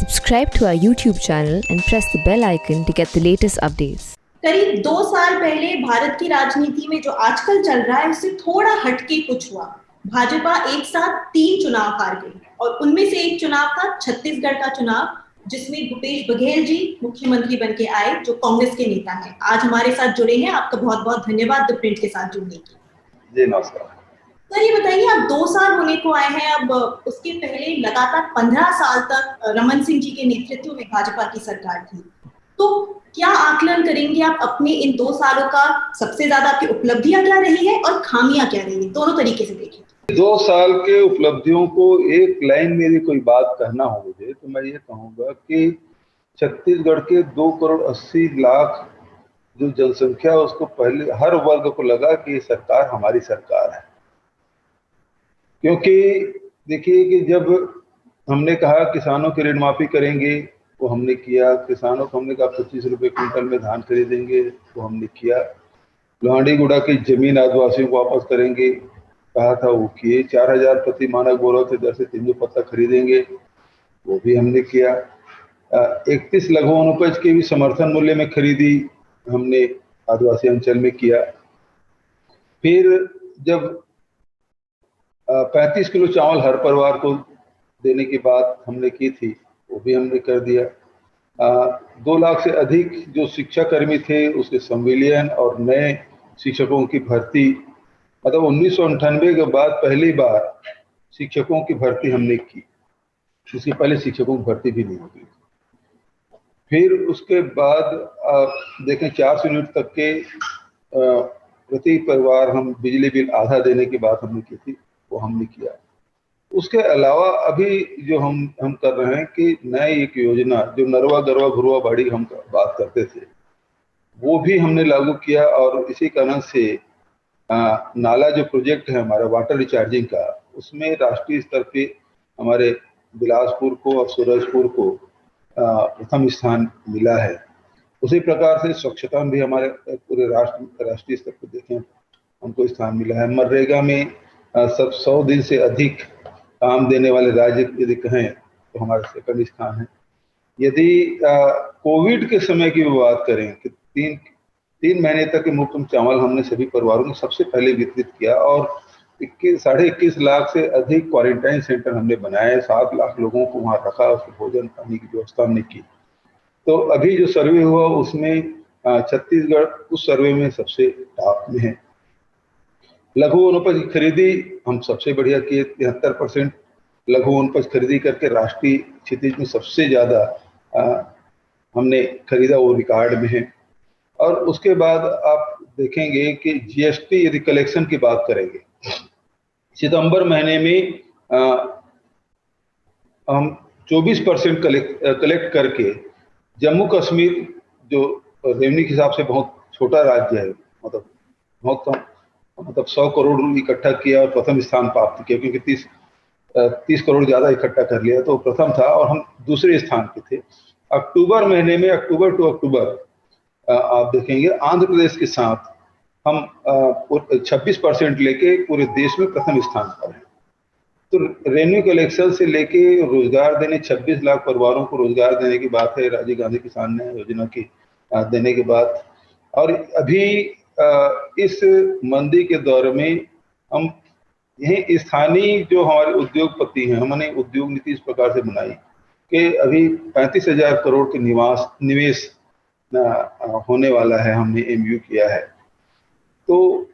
Subscribe to our YouTube channel and press the bell icon to get the latest updates. करीब 2 साल पहले भारत की राजनीति में जो आजकल चल रहा है उससे थोड़ा हटके कुछ हुआ। भाजपा एक साथ 3 चुनाव हार गई और उनमें से एक चुनाव था छत्तीसगढ़ का चुनाव, जिसमें भूपेश बघेल जी मुख्यमंत्री बनके आए, जो कांग्रेस के नेता हैं। आज हमारे साथ जुड़े हैं। आपका बहुत बहुत धन्यवाद द प्रिंट के साथ जुड़ने के लिए। जी नमस्कार सर, ये बताइए, आप 2 साल होने को आए हैं। अब उसके पहले लगातार 15 साल तक रमन सिंह जी के नेतृत्व में भाजपा की सरकार थी। तो क्या आकलन करेंगे आप अपने इन 2 सालों का? सबसे ज्यादा आपकी उपलब्धियां क्या रही है और खामियां क्या रही है? दोनों तरीके से देखें। 2 साल के उपलब्धियों को एक लाइन में यदि कोई बात कहना हो मुझे, तो मैं ये कहूँगा कि छत्तीसगढ़ के 2 करोड़ 80 लाख जो जनसंख्या, उसको पहले हर वर्ग को लगा कि ये सरकार हमारी सरकार है। क्योंकि देखिए कि जब हमने कहा किसानों की ऋण माफी करेंगे, वो हमने किया। किसानों को हमने कहा 25 रुपये क्विंटल में धान खरीदेंगे, वो हमने किया। लोहांडीगुड़ा की जमीन आदिवासियों को वापस करेंगे, कहा था, वो किए। 4000 प्रति मानक बोरा से दर से तेंदुपत्ता खरीदेंगे, वो भी हमने किया। 31 लघु वनोपज की भी समर्थन मूल्य में खरीदी हमने आदिवासी अंचल में किया। फिर जब 35 किलो चावल हर परिवार को देने की बात हमने की थी, वो भी हमने कर दिया। 2 लाख से अधिक जो शिक्षा कर्मी थे उसके संविलियन और नए शिक्षकों की भर्ती, मतलब 1998 के बाद पहली बार शिक्षकों की भर्ती हमने की। इसके पहले शिक्षकों की भर्ती भी नहीं होती। फिर उसके बाद देखें 400 यूनिट तक के प्रति परिवार हम बिजली बिल आधा देने की बात हमने की थी, वो हमने किया। उसके अलावा अभी जो हम कर रहे हैं कि नई एक योजना, जो नरवा गरवा घुरवा बाड़ी हम बात करते थे, वो भी हमने लागू किया। और इसी कारण से नाला जो प्रोजेक्ट है हमारा वाटर रिचार्जिंग का, उसमें राष्ट्रीय स्तर पे हमारे बिलासपुर को और सूरजपुर को प्रथम स्थान मिला है। उसी प्रकार से स्वच्छता में भी हमारे पूरे राष्ट्रीय स्तर पर देखें हमको स्थान मिला है। मनरेगा में सब 100 दिन से अधिक काम देने वाले राज्य यदि कहें तो हमारा सेकंड स्थान है। यदि कोविड के समय की बात करें कि 3 महीने तक के मुफ्त चावल हमने सभी परिवारों को सबसे पहले वितरित किया और 21 लाख से अधिक क्वारंटाइन सेंटर हमने बनाए। 7 लाख लोगों को वहाँ रखा, उसके भोजन पानी की व्यवस्था हमने की। तो अभी जो सर्वे हुआ उसमें छत्तीसगढ़ उस सर्वे में सबसे टॉप में है। लघु वनोपज की खरीदी हम सबसे बढ़िया किए, 73% लघु वनोपज खरीदी करके राष्ट्रीय क्षितिज में सबसे ज्यादा हमने खरीदा, वो रिकॉर्ड में है। और उसके बाद आप देखेंगे कि जीएसटी यदि कलेक्शन की बात करेंगे, सितंबर महीने में हम 24% कलेक्ट करके, जम्मू कश्मीर जो रेवेन्यू के हिसाब से बहुत छोटा राज्य है, मतलब बहुत कम, मतलब 100 करोड़ इकट्ठा किया और प्रथम स्थान प्राप्त किया, क्योंकि 30 करोड़ ज्यादा इकट्ठा कर लिया तो प्रथम था और हम दूसरे स्थान पे थे। अक्टूबर महीने में, अक्टूबर टू अक्टूबर आप देखेंगे आंध्र प्रदेश के साथ हम 26% लेके पूरे देश में प्रथम स्थान पर हैं। तो रेवेन्यू कलेक्शन से लेके रोजगार देने, 26 लाख परिवारों को रोजगार देने की बात है राजीव गांधी किसान न्याय योजना की देने के बाद। और अभी इस मंदी के दौर में हम यही स्थानीय जो हमारे उद्योगपति हैं, हमने उद्योग नीति इस प्रकार से बनाई कि अभी 35,000 करोड़ के निवेश होने वाला है, हमने एमयू किया है। तो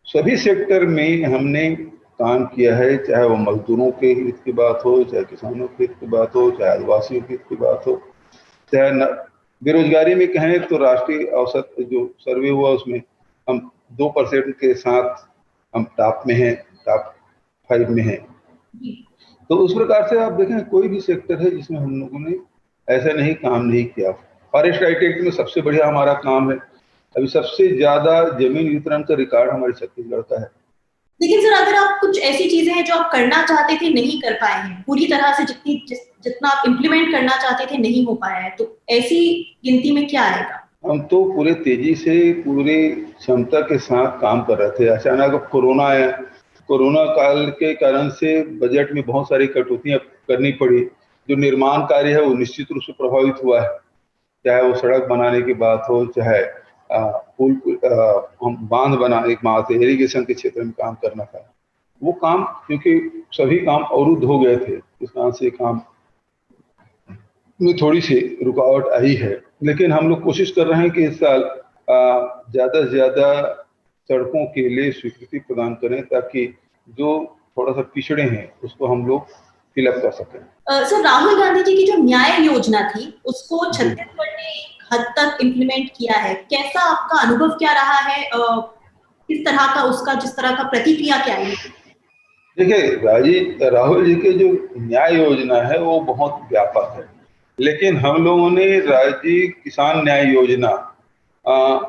सभी सेक्टर में हमने काम किया है, चाहे वो मजदूरों के हित की बात हो, चाहे किसानों के हित की बात हो, चाहे आदिवासियों के हित की बात हो, चाहे बेरोजगारी में कहें तो राष्ट्रीय औसत जो सर्वे हुआ उसमें हम 2% के साथ हम टॉप में हैं, टॉप 5 में हैं। तो उस प्रकार से आप देखें कोई भी सेक्टर है जिसमें हम लोगों ने ऐसा नहीं काम नहीं किया। फॉरेस्ट राइट एक्ट में सबसे बढ़िया हमारा काम है। अभी सबसे ज्यादा जमीन वितरण का रिकॉर्ड हमारे छत्तीसगढ़ का है। लेकिन सर, अगर आप कुछ ऐसी चीजें हैं जो आप करना चाहते थे नहीं कर पाए हैं, पूरी तरह से जितना आप इम्प्लीमेंट करना चाहते थे नहीं हो पाया है, तो ऐसी गिनती में क्या आएगा? हम तो पूरे तेजी से, पूरी क्षमता के साथ काम कर रहे थे। अचानक कोरोना आया, कोरोना काल के कारण से बजट में बहुत सारी कटौतियां करनी पड़ी। जो निर्माण कार्य है वो निश्चित रूप से प्रभावित हुआ है, चाहे वो सड़क बनाने की बात हो, चाहे पुल हम बांध बनाने की बात है, इरिगेशन के क्षेत्र में काम करना था, वो काम क्योंकि सभी काम अवरुद्ध हो गए थे, इस कारण से काम में थोड़ी सी रुकावट आई है। लेकिन हम लोग कोशिश कर रहे हैं कि इस साल ज़्यादा से ज़्यादा सड़कों के लिए स्वीकृति प्रदान करें, ताकि जो थोड़ा सा पिछड़े हैं उसको हम लोग फिलअप कर सकें। सर, राहुल गांधी जी की जो न्याय योजना थी उसको छत्तीसगढ़ ने एक हद तक इम्प्लीमेंट किया है, कैसा आपका अनुभव क्या रहा है? किस तरह का उसका, जिस तरह का प्रतिक्रिया क्या है? देखिए, राहुल जी के जो न्याय योजना है वो बहुत व्यापक है, लेकिन हम लोगों ने राज्य किसान न्याय योजना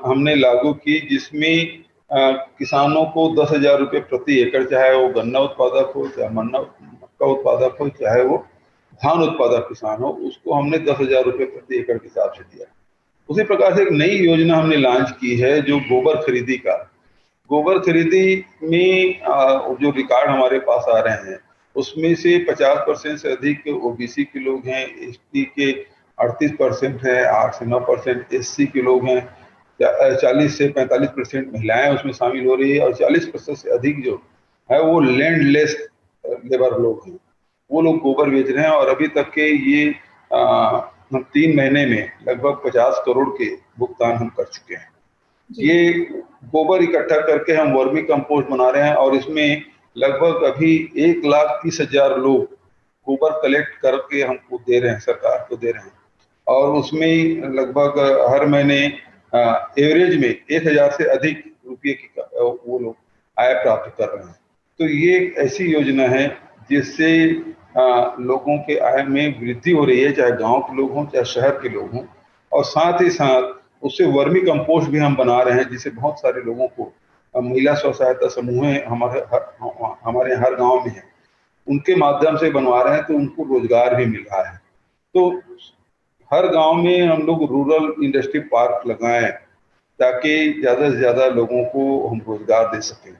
हमने लागू की, जिसमें किसानों को 10,000 रुपये प्रति एकड़, चाहे वो गन्ना उत्पादक हो, चाहे मक्का उत्पादक हो, चाहे वो धान उत्पादक किसान हो, उसको हमने 10,000 रुपये प्रति एकड़ के हिसाब से दिया। उसी प्रकार से एक नई योजना हमने लॉन्च की है जो गोबर खरीदी का। गोबर खरीदी में जो रिकॉर्ड हमारे पास आ रहे हैं उसमें से 50% से अधिक ओबीसी के लोग हैं, एसटी के 38% है, 8 से 9% एससी के लोग हैं, 40 से 45% महिलाएं उसमें शामिल हो रही है, और 40% से अधिक जो है वो लैंडलेस लेबर लोग हैं, वो लोग गोबर बेच रहे हैं। और अभी तक के ये हम 3 महीने में लगभग 50 करोड़ के भुगतान हम कर चुके हैं। ये गोबर इकट्ठा करके हम वर्मी कंपोस्ट बना रहे हैं, और इसमें लगभग अभी 1,30,000 लोग गोबर कलेक्ट करके हमको दे रहे हैं, सरकार को दे रहे हैं, और उसमें लगभग हर महीने एवरेज में 1,000 से अधिक रुपये की वो लोग आय प्राप्त कर रहे हैं। तो ये एक ऐसी योजना है जिससे लोगों के आय में वृद्धि हो रही है, चाहे गांव के लोग हों चाहे शहर के लोग हों, और साथ ही साथ उससे वर्मी कंपोस्ट भी हम बना रहे हैं, जिससे बहुत सारे लोगों को, महिला स्व सहायता समूह हमारे हर गांव में है, उनके माध्यम से बनवा रहे हैं, तो उनको रोजगार भी मिल रहा है। तो हर गांव में हम लोग रूरल इंडस्ट्री पार्क लगाएं, ताकि ज़्यादा से ज़्यादा लोगों को हम रोजगार दे सकें।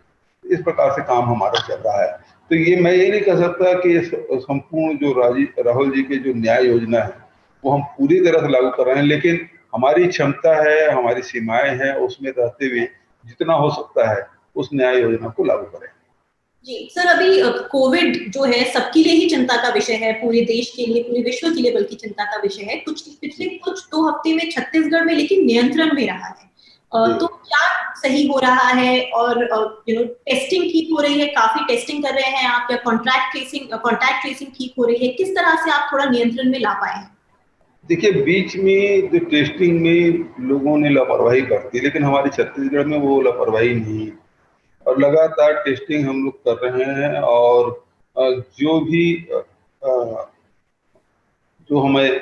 इस प्रकार से काम हमारा चल रहा है। तो ये मैं ये नहीं कह सकता कि संपूर्ण जो राहुल जी के जो न्याय योजना है वो हम पूरी तरह से लागू कर रहे हैं, लेकिन हमारी क्षमता है, हमारी सीमाएं हैं, उसमें रहते हुए जितना हो सकता है उस न्याय योजना को लागू करें। जी सर, अभी कोविड जो है सबके लिए ही चिंता का विषय है, पूरे देश के लिए, पूरे विश्व के लिए बल्कि चिंता का विषय है। पिछले 2 हफ्ते में छत्तीसगढ़ में लेकिन नियंत्रण में रहा है, तो क्या सही हो रहा है? और टेस्टिंग ठीक हो रही है? काफी टेस्टिंग कर रहे हैं आप, या कॉन्टैक्ट ट्रेसिंग ठीक हो रही है? किस तरह से आप थोड़ा नियंत्रण में ला पाए हैं? देखिए, बीच में जो टेस्टिंग में लोगों ने लापरवाही बरती, लेकिन हमारे छत्तीसगढ़ में वो लापरवाही नहीं है, और लगातार टेस्टिंग हम लोग कर रहे हैं, और जो भी जो हमें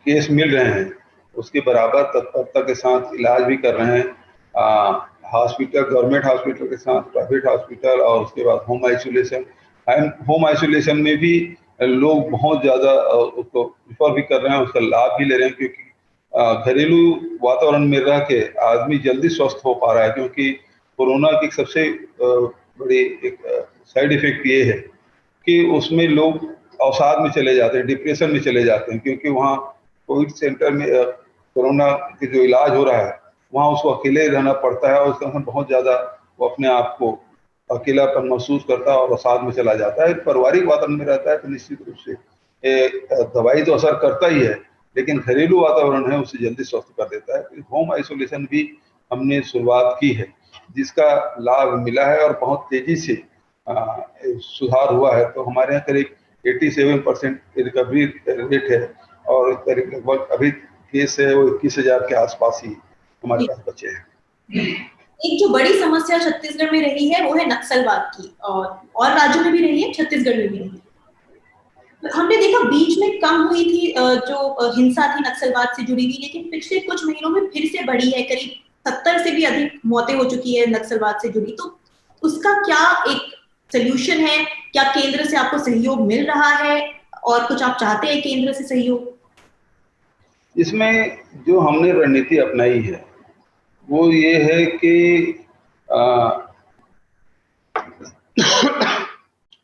केस मिल रहे हैं उसके बराबर तत्परता के साथ इलाज भी कर रहे हैं। हॉस्पिटल, गवर्नमेंट हॉस्पिटल के साथ प्राइवेट हॉस्पिटल, और उसके बाद होम आइसोलेशन में भी लोग बहुत ज़्यादा उसको प्रिफर भी कर रहे हैं, उसका लाभ भी ले रहे हैं, क्योंकि घरेलू वातावरण में रह के आदमी जल्दी स्वस्थ हो पा रहा है। क्योंकि कोरोना की सबसे बड़ी एक साइड इफेक्ट ये है कि उसमें लोग अवसाद में चले जाते हैं, डिप्रेशन में चले जाते हैं, क्योंकि वहाँ कोविड सेंटर में कोरोना के जो इलाज हो रहा है वहाँ उसको अकेले रहना पड़ता है, और उसके अंदर बहुत ज़्यादा वो अपने आप को अकेलापन महसूस करता है और अवसाद में चला जाता है। पारिवारिक वातावरण में रहता है तो निश्चित रूप से दवाई तो असर करता ही है, लेकिन घरेलू वातावरण है उसे जल्दी स्वस्थ कर देता है। तो होम आइसोलेशन भी हमने शुरुआत की है, जिसका लाभ मिला है और बहुत तेजी से सुधार हुआ है। तो हमारे यहाँ करीब 87% रिकवरी रेट है, और करीब लगभग अभी केस है वो 21,000 के आसपास ही हमारे पास बचे हैं। एक जो बड़ी समस्या छत्तीसगढ़ में रही है वो है नक्सलवाद की, और राज्यों में भी रही है, छत्तीसगढ़ में भी रही है। हमने देखा बीच में कम हुई थी जो हिंसा थी नक्सलवाद से जुड़ी हुई, लेकिन पिछले कुछ महीनों में फिर से बढ़ी है, करीब 70 से भी अधिक मौतें हो चुकी है नक्सलवाद से जुड़ी। तो उसका क्या एक सोल्यूशन है? क्या केंद्र से आपको सहयोग मिल रहा है, और कुछ आप चाहते हैं केंद्र से सहयोग? इसमें जो हमने रणनीति अपनाई है वो ये है कि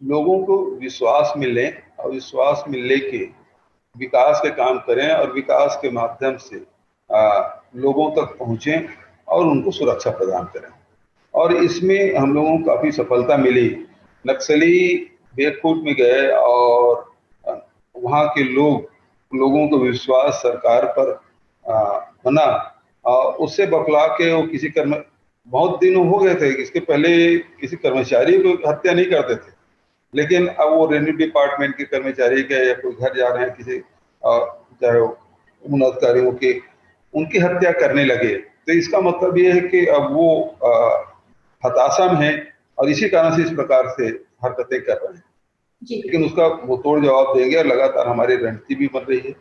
लोगों को विश्वास मिले और विश्वास में लेके विकास के काम करें और विकास के माध्यम से लोगों तक पहुँचें और उनको सुरक्षा प्रदान करें। और इसमें हम लोगों को काफ़ी सफलता मिली। नक्सली बेरफूट में गए और वहाँ के लोगों को विश्वास सरकार पर बना, उससे बखला के वो किसी बहुत दिन हो गए थे, इसके पहले किसी कर्मचारी को हत्या नहीं करते थे, लेकिन अब वो रेवेन्यू डिपार्टमेंट के कर्मचारी के या कोई घर जा रहे हैं किसी चाहे उन अधिकारियों के, उनकी हत्या करने लगे। तो इसका मतलब ये है कि अब वो हताशा में है और इसी कारण से इस प्रकार से हरकतें कर रहे हैं। लेकिन उसका वो तोड़ जवाब देंगे और लगातार हमारी रणनीति भी बन रही है।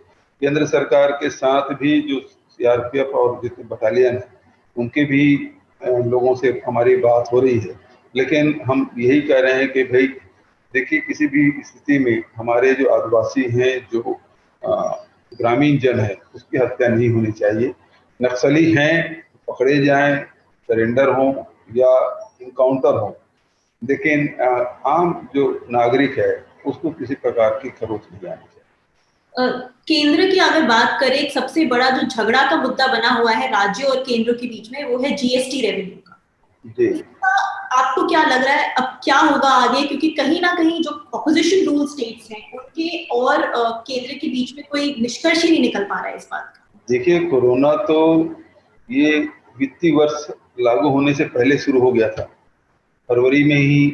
केंद्र सरकार के साथ भी जो सीआरपीएफ और जितने बटालियन है उनके भी लोगों से हमारी बात हो रही है। लेकिन हम यही कह रहे हैं कि भाई देखिए, किसी भी स्थिति में हमारे जो आदिवासी हैं, जो ग्रामीण जन है, उसकी हत्या नहीं होनी चाहिए। नक्सली हैं पकड़े जाएं, सरेंडर हो या इनकाउंटर हो, लेकिन आम जो नागरिक है उसको किसी प्रकार की खरोच नहीं आनी चाहिए। केंद्र की अगर बात करें, एक सबसे बड़ा जो झगड़ा का मुद्दा बना हुआ है राज्यों और केंद्र के बीच में, वो है जीएसटी रेवेन्यू का। जी, आपको क्या लग रहा है अब क्या होगा आगे? क्योंकि कहीं ना कहीं जो ऑपोजिशन रूल स्टेट्स हैं उनके और केंद्र के बीच में कोई निष्कर्ष ही नहीं निकल पा रहा है इस बात का। देखिए, कोरोना तो ये वित्तीय वर्ष लागू होने से पहले शुरू हो गया था। फरवरी में ही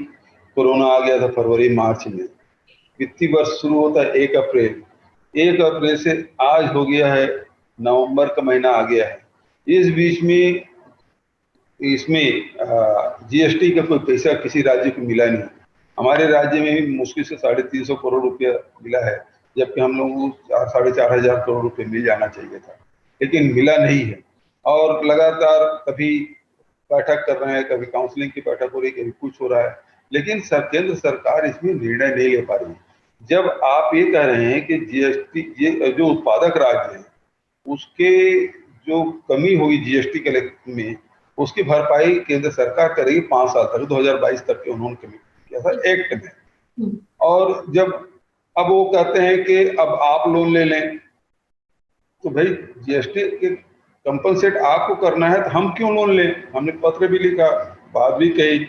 कोरोना आ गया था, फरवरी मार्च में। वित्तीय वर्ष शुरू होता है 1 अप्रैल। 1 अप्रैल से आज हो गया है नवंबर का महीना आ गया है। इस बीच में इसमें जीएसटी का कोई पैसा किसी राज्य को मिला नहीं। हमारे राज्य में भी मुश्किल से 350 करोड़ रुपया मिला है, जबकि हम लोगों को 4,500 करोड़ रुपये मिल जाना चाहिए था, लेकिन मिला नहीं है। और लगातार कभी बैठक कर रहे हैं, कभी काउंसलिंग की बैठक हो रही है, कभी कुछ हो रहा है, लेकिन केंद्र सरकार इसमें निर्णय नहीं ले पा रही। जब आप ये कह रहे हैं कि जीएसटी, ये जो उत्पादक राज्य है उसके जो कमी हुई जीएसटी कलेक्शन में, उसकी भरपाई केंद्र सरकार करेगी 5 साल तक, 2022 तक के उन्होंने कमिट किया था एक्ट में। और जब अब वो कहते हैं कि अब आप लोन ले लें, तो भाई जीएसटी के कंपनसेट आपको करना है तो हम क्यों लोन लें? हमने पत्र भी लिखा, बात भी कही,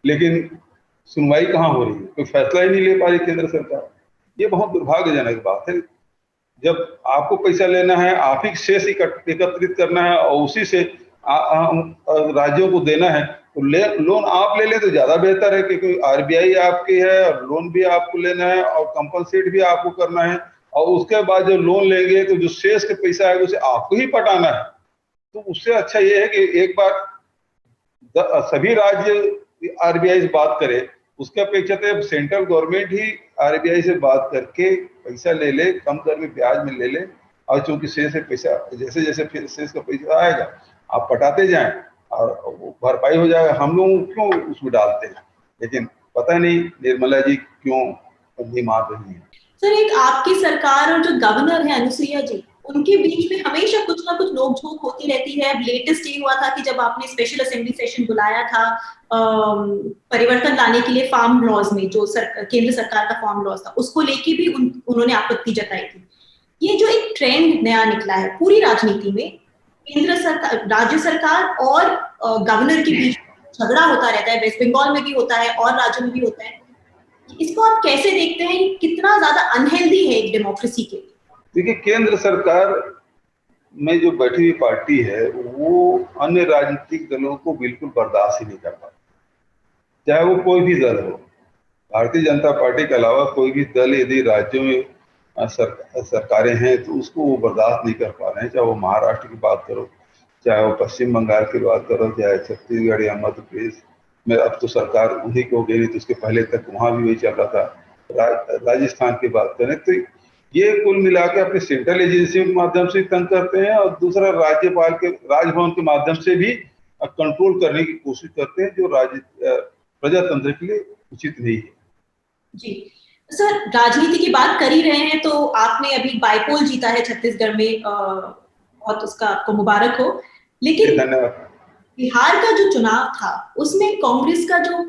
लेकिन सुनवाई कहाँ हो रही है? कोई फैसला ही नहीं ले पा रही केंद्र सरकार। ये बहुत दुर्भाग्यजनक बात है। जब आपको पैसा लेना है, आप ही शेष एकत्रित करना है और उसी से राज्यों को देना है, तो लोन आप ले ले तो ज्यादा बेहतर है, क्योंकि आरबीआई आपकी है और लोन भी आपको लेना है और कंपनसेट भी आपको करना है, और उसके बाद जो लोन लेंगे तो जो शेष के पैसा है उसे आपको ही पटाना है। तो उससे अच्छा ये है कि एक बार सभी राज्य आरबीआई से बात करे, उसके अपेक्षा तो सेंट्रल गवर्नमेंट ही आरबीआई से बात करके पैसा ले ले, कम दर में ब्याज में ले ले, और चूंकि शेष से पैसा जैसे जैसे फिर शेष का पैसा आएगा आप पटाते जाएं और भरपाई हो जाएगा। हम लोग क्यों उसमें डालते हैं, लेकिन पता नहीं निर्मला जी क्यों नहीं मान रही है। सर, एक आपकी सरकार और जो गवर्नर है अनुसुईया जी, उनके बीच में हमेशा कुछ ना कुछ नोकझोंक होती रहती है। अब लेटेस्ट ये हुआ था कि जब आपने स्पेशल असेंबली सेशन बुलाया था परिवर्तन लाने के लिए फार्म लॉज में, जो केंद्र सरकार का फार्म लॉज था, उसको लेके भी उन्होंने आपत्ति जताई थी। ये जो एक ट्रेंड नया निकला है पूरी राजनीति में, केंद्र सरकार, राज्य सरकार और गवर्नर के बीच झगड़ा होता रहता है। वेस्ट बंगाल में भी होता है और राज्यों में भी होता है। इसको आप कैसे देखते हैं? कितना ज्यादा अनहेल्दी है एक डेमोक्रेसी के लिए? देखिए, केंद्र सरकार में जो बैठी हुई पार्टी है वो अन्य राजनीतिक दलों को बिल्कुल बर्दाश्त ही नहीं कर पाती, चाहे वो कोई भी दल हो। भारतीय जनता पार्टी के अलावा कोई भी दल यदि राज्यों में सरकारें हैं तो उसको वो बर्दाश्त नहीं कर पा रहे हैं। चाहे वो महाराष्ट्र की बात करो, चाहे वो पश्चिम बंगाल की बात करो, चाहे छत्तीसगढ़ या मध्य प्रदेश में, अब तो सरकार उन्हीं को हो गई, तो उसके पहले तक वहाँ भी वही चल रहा था। राजस्थान की बात करें तो ये कुल मिला के अपने सेंट्रल एजेंसी के माध्यम से तंग करते हैं, और दूसरा राज्यपाल के राजभवन के माध्यम से भी कंट्रोल करने की कोशिश करते हैं, जो प्रजातंत्र के लिए उचित नहीं है। जी सर, राजनीति की बात कर ही रहे हैं तो आपने अभी बाइपोल जीता है छत्तीसगढ़ में, बहुत उसका आपको मुबारक हो। लेकिन धन्यवाद। बिहार का जो चुनाव था उसमें कांग्रेस का जो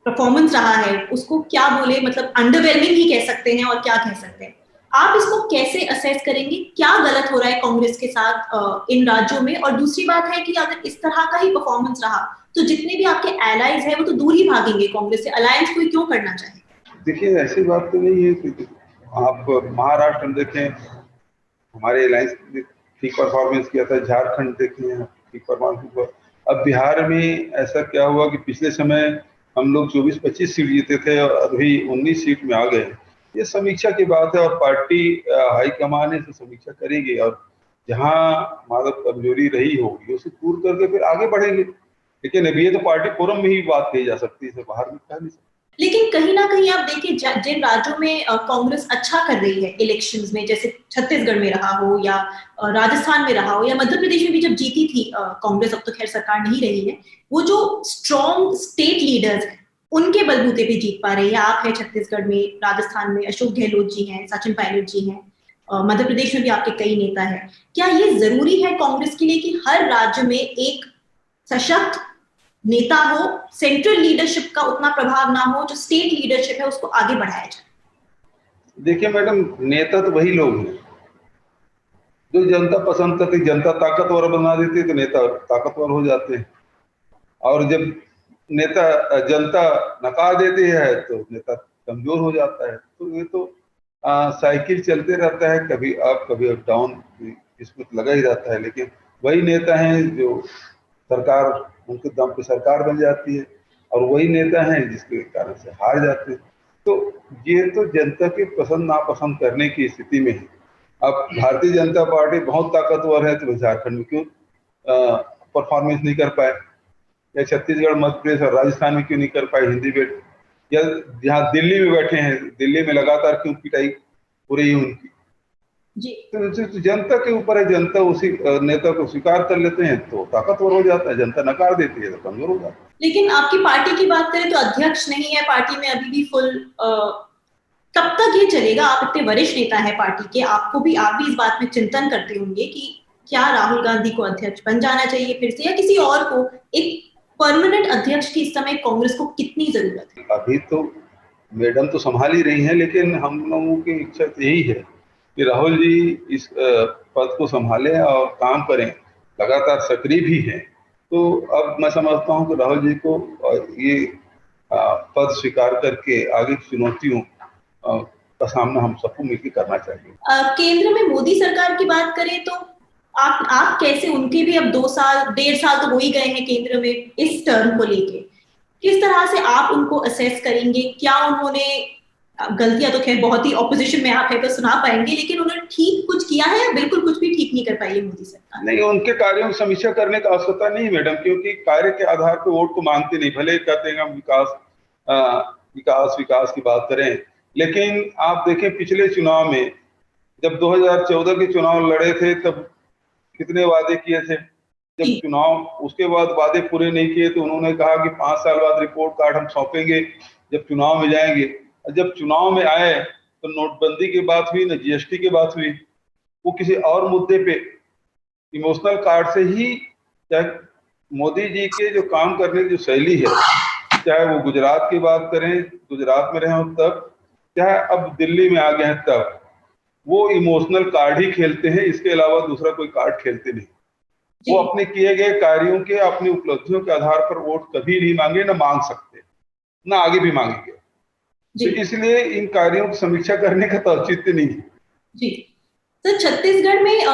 परफॉर्मेंस रहा है उसको क्या बोले, मतलब अंडरवेलमिंग ही कह सकते हैं और क्या कह सकते हैं, आप इसको कैसे असेस करेंगे? क्या गलत हो रहा है कांग्रेस के साथ इन राज्यों में? और दूसरी बात है कि अगर इस तरह का ही परफॉर्मेंस रहा तो जितने भी आपके एलाइज है वो तो दूर ही भागेंगे कांग्रेस से, अलायंस कोई क्यों करना चाहे? देखिए ऐसी बात तो नहीं है कि आप महाराष्ट्र में देखें, हमारे अलायंस ने ठीक परफॉर्मेंस किया था, झारखंड देखें ठीक परफॉर्मेंस हुआ। अब बिहार में ऐसा क्या हुआ कि पिछले समय हम लोग 24-25 सीट जीते थे और अभी 19 सीट में आ गए। ये समीक्षा की बात है और पार्टी हाईकमान है, समीक्षा करेगी और जहां मतलब कमजोरी रही होगी उसे दूर करके फिर आगे बढ़ेंगे। लेकिन अभी ये तो पार्टी फोरम में ही बात कही जा सकती है, बाहर में कह नहीं सकती। लेकिन कहीं ना कहीं आप देखिए जिन राज्यों में कांग्रेस अच्छा कर रही है इलेक्शंस में, जैसे छत्तीसगढ़ में रहा हो या राजस्थान में रहा हो या मध्य प्रदेश में भी जब जीती थी कांग्रेस, अब तो खैर सरकार नहीं रही है, वो जो स्ट्रॉन्ग स्टेट लीडर्स हैं उनके बलबूते पे जीत पा रही है। आप है छत्तीसगढ़ में, राजस्थान में अशोक गहलोत जी हैं, सचिन पायलट जी हैं, मध्य प्रदेश में भी आपके कई नेता हैं। क्या ये जरूरी है कांग्रेस के लिए कि हर राज्य में एक सशक्त नेता हो, सेंट्रल लीडरशिप का उतना प्रभाव ना हो, जो स्टेट लीडरशिप है उसको आगे बढ़ाया जाए? देखिए मैडम, नेता तो वही लोग हैं जो जनता पसंद करती, जनता ताकतवर बना देती है तो नेता ताकतवर हो जाते हैं, और जब नेता जनता नकार देती है तो नेता कमजोर हो जाता है। तो ये तो साइकिल चलते रहता है, कभी अप कभी डाउन, इसमें लगा ही रहता है। लेकिन वही नेता हैं जो सरकार, उनके दम पे सरकार बन जाती है, और वही नेता हैं जिसके कारण से हार जाते हैं। तो ये तो जनता के पसंद नापसंद करने की स्थिति में है। अब भारतीय जनता पार्टी बहुत ताकतवर है तो झारखंड में क्यों परफॉर्मेंस नहीं कर पाए, या छत्तीसगढ़ मध्य प्रदेश और राजस्थान में क्यों नहीं कर पाए हिंदी बेट, या जहाँ दिल्ली में बैठे हैं दिल्ली में लगातार क्यों पिटाई हो रही है उनकी? जी। तो जनता के ऊपर है, जनता उसी नेता को स्वीकार कर लेते हैं तो ताकतवर हो जाता है, जनता नकार देती है तो कमजोर हो जाता है। लेकिन आपकी पार्टी की बात करें तो अध्यक्ष नहीं है पार्टी में अभी भी फुल, कब तक ये चलेगा? आप इतने वरिष्ठ नेता है पार्टी के, आप भी इस बात में चिंतन करते होंगे कि क्या राहुल गांधी को अध्यक्ष बन जाना चाहिए फिर से, या किसी और को? एक परमानेंट अध्यक्ष की इस समय कांग्रेस को कितनी जरूरत है? अभी तो मैडम तो संभाल ही रही है, लेकिन हम लोगों की इच्छा यही है कि राहुल जी इस पद को संभालें और काम करें, लगातार सक्रिय भी हैं। तो अब मैं समझता हूं कि राहुल जी को ये पद स्वीकार करके आगे की चुनौतियों का सामना हम सबको मिलकर करना चाहिए। केंद्र में मोदी सरकार की बात करें तो आप कैसे, उनके भी अब 2 साल 1.5 साल तो हो ही गए हैं केंद्र में, इस टर्म को लेके किस तरह से आप उनको असेस करेंगे? क्या उन्होंने गलतियां, तो खैर बहुत ही ऑपोजिशन में आप है तो सुना पाएंगे, लेकिन उन्होंने ठीक कुछ किया है या बिल्कुल कुछ भी ठीक नहीं कर पाई है मोदी सरकार? नहीं, उनके कार्यों की समीक्षा करने का आवश्यकता नहीं मैडम, क्योंकि कार्य के आधार पर वोट तो मांगते नहीं। भले कहते हैं हम विकास विकास की बात करें, लेकिन आप देखें पिछले चुनाव में जब 2014 के चुनाव लड़े थे तब कितने वादे किए थे। जब चुनाव उसके बाद वादे पूरे नहीं किए तो उन्होंने कहा कि 5 साल बाद रिपोर्ट कार्ड हम सौंपेंगे जब चुनाव में जाएंगे। जब चुनाव में आए तो नोटबंदी की बात हुई, न जीएसटी की बात हुई, वो किसी और मुद्दे पे इमोशनल कार्ड से ही, चाहे मोदी जी के जो काम करने की जो शैली है, चाहे वो गुजरात की बात करें, गुजरात में रहे हो तब, चाहे अब दिल्ली में आ गए हैं तब, वो इमोशनल कार्ड ही खेलते हैं, इसके अलावा दूसरा कोई कार्ड खेलते नहीं। वो अपने किए गए कार्यों के, अपनी उपलब्धियों के आधार पर वोट कभी नहीं मांगे, न मांग सकते, न आगे भी मांगेंगे। तो इसलिए इन कार्यों की समीक्षा करने का तो औचित्य नहीं है। जी सर, छत्तीसगढ़ में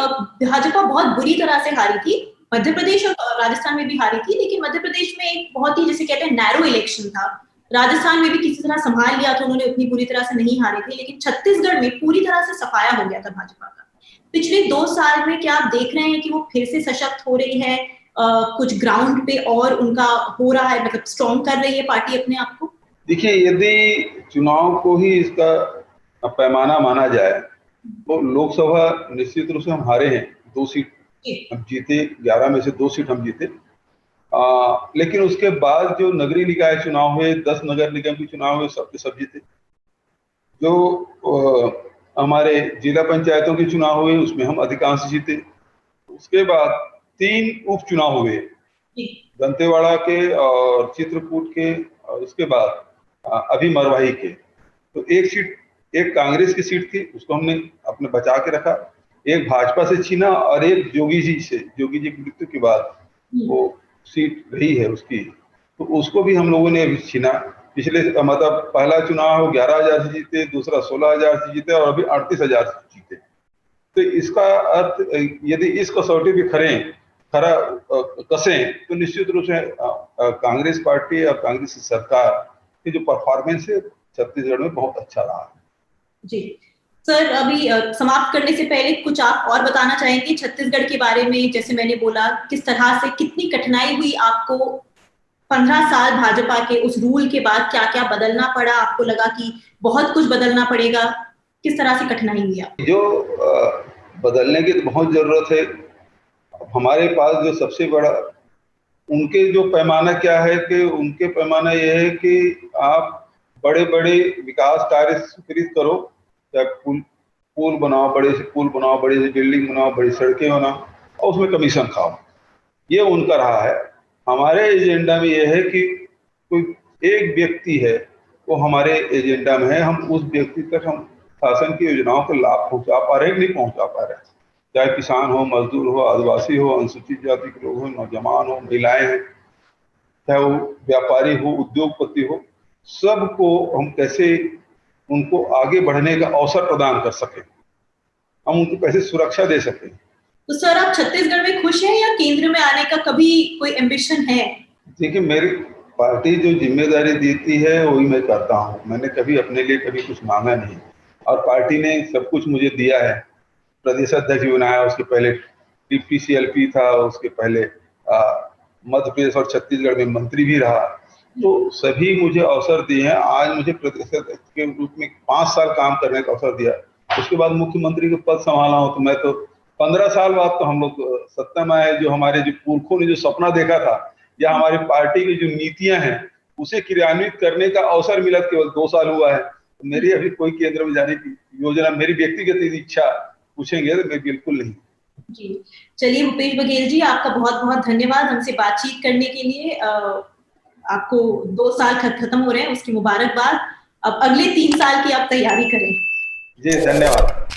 भाजपा बहुत बुरी तरह से हारी थी, मध्य प्रदेश और राजस्थान में भी हारी थी, लेकिन मध्य प्रदेश में एक बहुत ही, जैसे कहते हैं, नैरो इलेक्शन था। राजस्थान में भी किसी तरह संभाल लिया था उन्होंने, उतनी बुरी तरह से नहीं हारे थे, लेकिन छत्तीसगढ़ में पूरी तरह से सफाया हो गया था भाजपा का। पिछले 2 साल में क्या आप देख रहे हैं कि वो फिर से सशक्त हो रही है, कुछ ग्राउंड पे और उनका हो रहा है, मतलब स्ट्रॉन्ग कर रही है पार्टी अपने आप को? देखिए, यदि चुनाव को ही इसका पैमाना माना जाए तो लोकसभा निश्चित रूप से हम हारे हैं, 2 सीट हम जीते, 11 में से 2 सीट हम जीते। लेकिन उसके बाद जो नगरीय निकाय चुनाव हुए, 10 नगर निगम के चुनाव हुए, सबके सब जीते। जो हमारे जिला पंचायतों के चुनाव हुए उसमें हम अधिकांश जीते। उसके बाद 3 उपचुनाव हुए, दंतेवाड़ा के और चित्रकूट के और उसके बाद अभी मरवाही के, तो एक सीट, एक कांग्रेस की सीट थी, उसको हमने अपने बचा के रखा, एक भाजपा से छीना और एक जोगी जी से, जोगी जी की मृत्यु के बाद वो सीट रही है उसकी, तो उसको भी हम लोगों ने अभी छीना। पिछले मतलब पहला चुनाव 11,000 से जीते, दूसरा 16,000 से जीते और अभी 38,000 से जीते। तो इसका अर्थ यदि इस कसौटी पे खरा कसें तो निश्चित रूप से कांग्रेस पार्टी और कांग्रेस सरकार की जो परफॉर्मेंस है छत्तीसगढ़ में बहुत अच्छा रहा है। जी सर, अभी समाप्त करने से पहले कुछ आप और बताना चाहेंगे छत्तीसगढ़ के बारे में? जैसे मैंने बोला, किस तरह से कितनी कठिनाई हुई आपको 15 साल भाजपा के उस रूल के बाद, क्या क्या बदलना पड़ा? आपको लगा कि बहुत कुछ बदलना पड़ेगा, किस तरह से कठिनाई हुई आपको? जो बदलने की तो बहुत जरूरत है। हमारे पास जो सबसे बड़ा उनके जो पैमाना क्या है कि उनके पैमाना यह है कि आप बड़े बड़े विकास कार्य स्वीकृत करो, चाहे पुल बनाओ, बड़े से पुल बनाओ, बड़ी से बिल्डिंग बनाओ, बड़ी सड़कें बनाओ और उसमें कमीशन खाओ, ये उनका रहा है। हमारे एजेंडा में यह है कि कोई एक व्यक्ति है वो हमारे एजेंडा में है, हम उस व्यक्ति तक हम शासन की योजनाओं का लाभ पहुंचा पा रहे हैं कि नहीं पहुंचा पा रहे हैं, चाहे किसान हो, मजदूर हो, आदिवासी हो, अनुसूचित जाति के लोग हो, नौजवान हो, महिलाएं हैं, चाहे वो व्यापारी हो, उद्योगपति हो, सबको हम कैसे उनको आगे बढ़ने का अवसर प्रदान कर सकें, हम उनको कैसे सुरक्षा दे सकें। तो सर, आप छत्तीसगढ़ में खुश हैं या केंद्र में आने का कभी कोई एम्बिशन है? देखिए, मेरी पार्टी जो जिम्मेदारी देती है वही मैं करता हूँ, मैंने कभी अपने लिए कभी कुछ मांगा नहीं और पार्टी ने सब कुछ मुझे दिया है। प्रदेश अध्यक्ष भी बनाया, उसके पहले टीपीसीएलपी था, उसके पहले मध्य प्रदेश और छत्तीसगढ़ में मंत्री भी रहा, तो सभी मुझे अवसर दिए हैं। आज मुझे प्रदेश अध्यक्ष के रूप में 5 साल काम करने का अवसर दिया, उसके बाद मुख्यमंत्री के पद संभाला हूँ, तो मैं तो 15 साल बाद तो हम लोग सत्ता में आए। जो हमारे जो पुरखों ने जो सपना देखा था या हमारी पार्टी की जो नीतियां हैं उसे क्रियान्वित करने का अवसर मिला, केवल 2 साल हुआ है। तो मेरी अभी कोई केंद्र में जाने की योजना, मेरी व्यक्तिगत इच्छा पूछेंगे तो मैं बिल्कुल नहीं। जी, चलिए भूपेश बघेल जी, आपका बहुत बहुत धन्यवाद हमसे बातचीत करने के लिए। आपको 2 साल खत्म हो रहे हैं, उसकी मुबारकबाद। अब अगले 3 साल की आप तैयारी करें। जी, धन्यवाद।